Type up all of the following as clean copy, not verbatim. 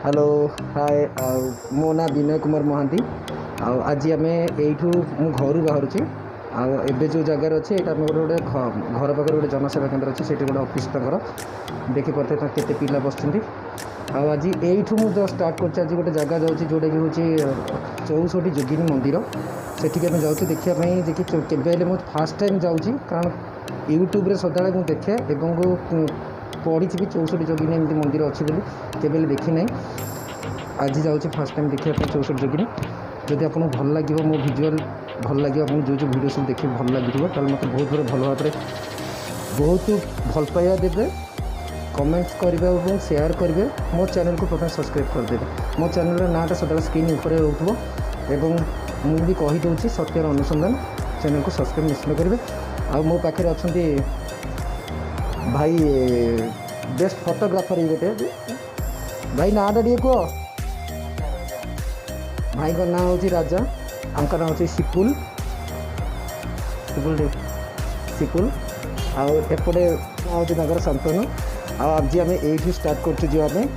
Hello hi मो ना विनय कुमार महांती आज आम यू मु घर बाहर आबे जो जगार अच्छे ये गोटे गोटे घर पाखे गोटे जनसेवा केन्द्र अच्छे से गोटे अफिस् तर देखिपे केते पिला बस आज यू मुझे स्टार्ट कर आज गोटे जगह जाऊँगी जोटा कि हूँ चौसठी योगिनी मंदिर सेठिक आम जाऊँ देखापी देखिए मुझे फास्ट टाइम जाऊँगी कारण यूट्यूब सदा मुझे देखे और पढ़ी भी 64 योगिनी एमती मंदिर अच्छी केवे देखी ना आज जाऊँ फास्ट टाइम देखा 64 योगिनी जदि आपको भल लगे मो भिजुआल भल लगे आप जो जो वीडियो सब देखिए भल लगे मतलब बहुत थोड़े भल भाव बहुत भल पाइबा देवे कमेंट्स करेंगे और शेयर करेंगे मो चैनल को प्रथम सब्सक्राइब करदेवे मो चैनल नाटा सदा स्क्रीन ऊपर रोक मुझे कहीदे सत्यर अनुसंधान चैनल को सब्सक्राइब निश्चित करेंगे आ मो पाखे अच्छा भाई बेस्ट फोटोग्राफर ये गोटे भाई नाटा टे कह भाई का ना हूँ राजा आमका ना हूँ सिपुल सिपुल सिपुल आउटे हूँ शांतनु आज आम यू स्टार्ट कर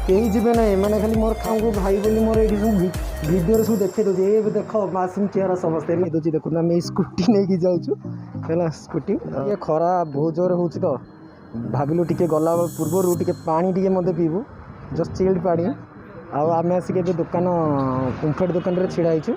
कहीं जीवे ना मैंने खाली मोर खाऊ भाई बोली मोर ये सब वीडियो सब देखे दूसरे ये देख मासूम चेहरा समस्ते दूसरी देखो आम स्कूटी नहीं जाऊँ स्कूटी ये खरा बहुत जोर हो तो भाविलु टिके गला पूर्वर टिके पानी टिके मत पीबू जस्ट चिल्ड पानी आम आसिक दुकान कुंफेट दुकान रे छिड़ा होइछु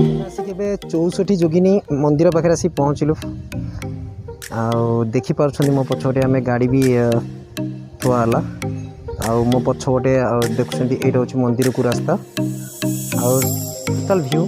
आसिक 64 जोगिनी मंदिर पाखे आसी पहुँचलु। देखिपुं मो पछपटे आम गाड़ी भी थुआला मो पछपटे देखुं ये हूँ मंदिर को रास्ता टोटल व्यू।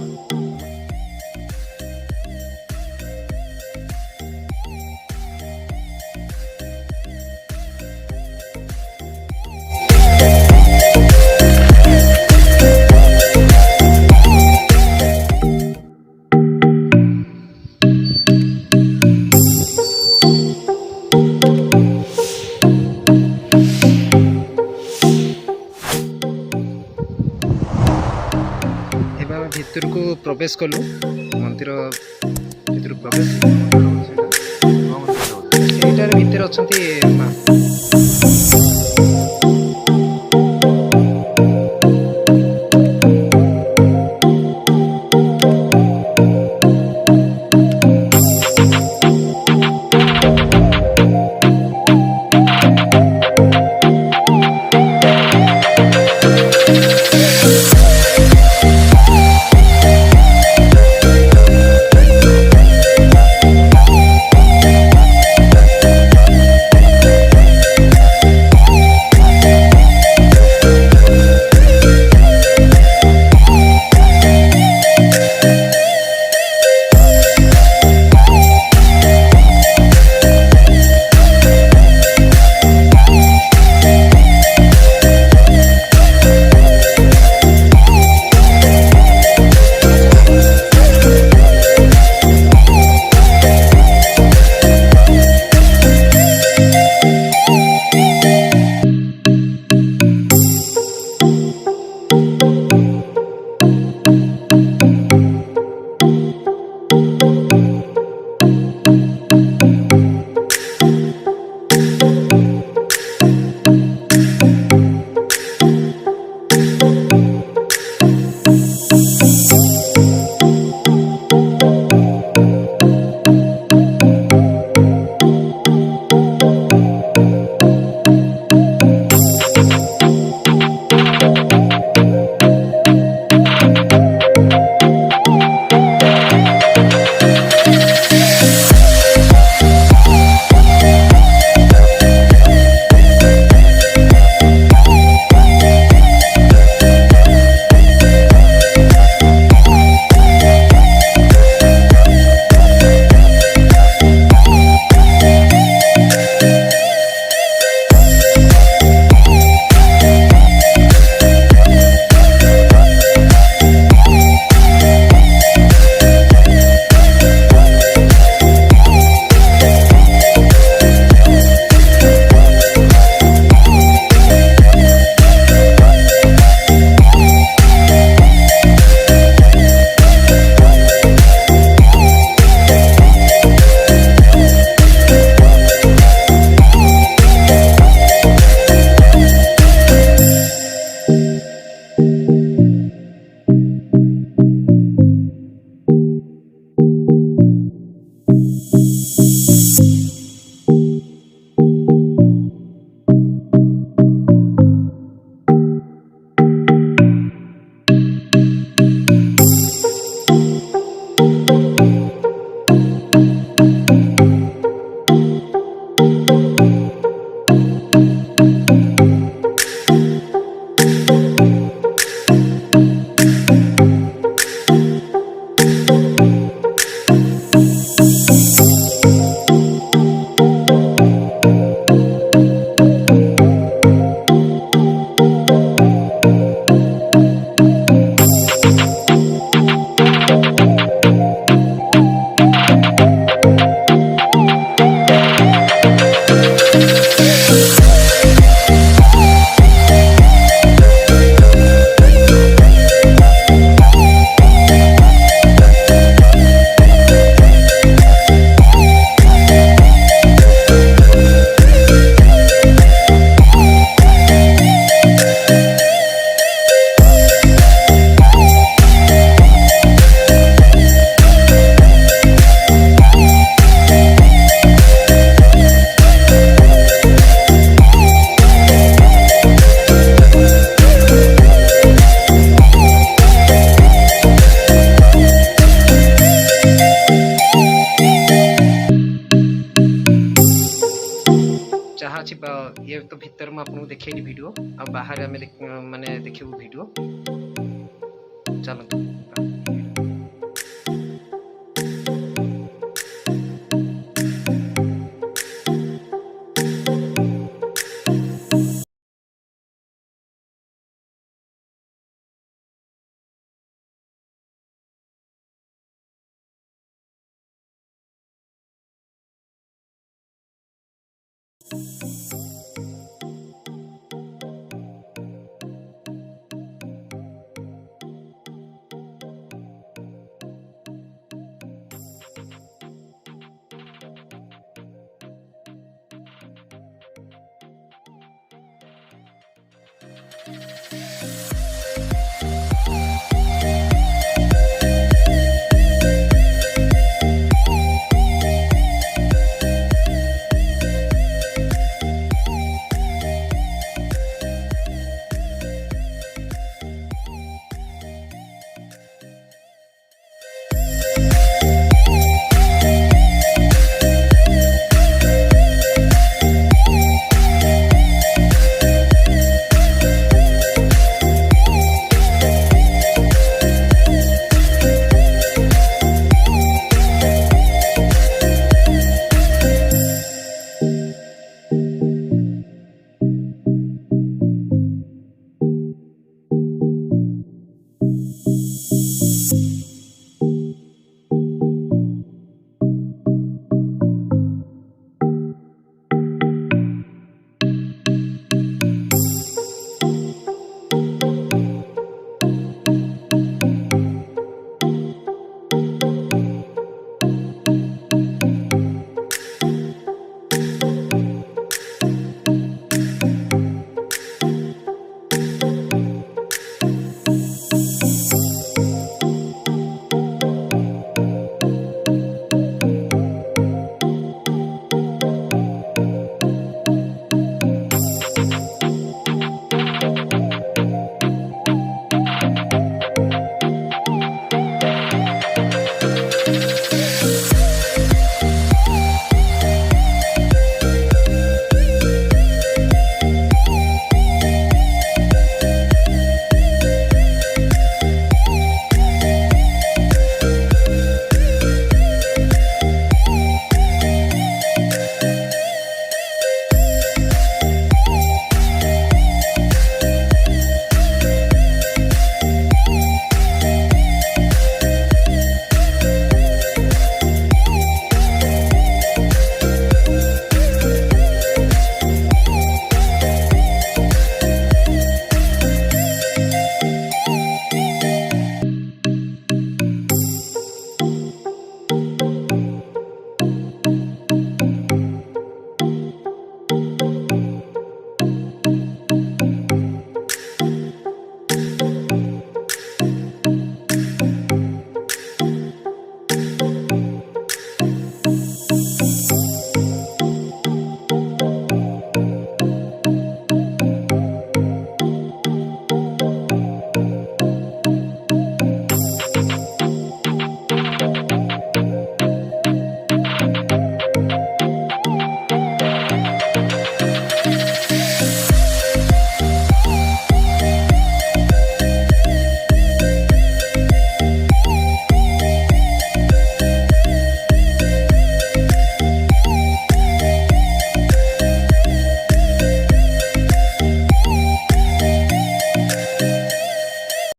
भितर को प्रवेश कलु मंदिर भितर प्रवेश भितर अच्छा माँ तो भितर मैं आपको देखिए वीडियो आ बाहर आम माने देखू वीडियो चलते।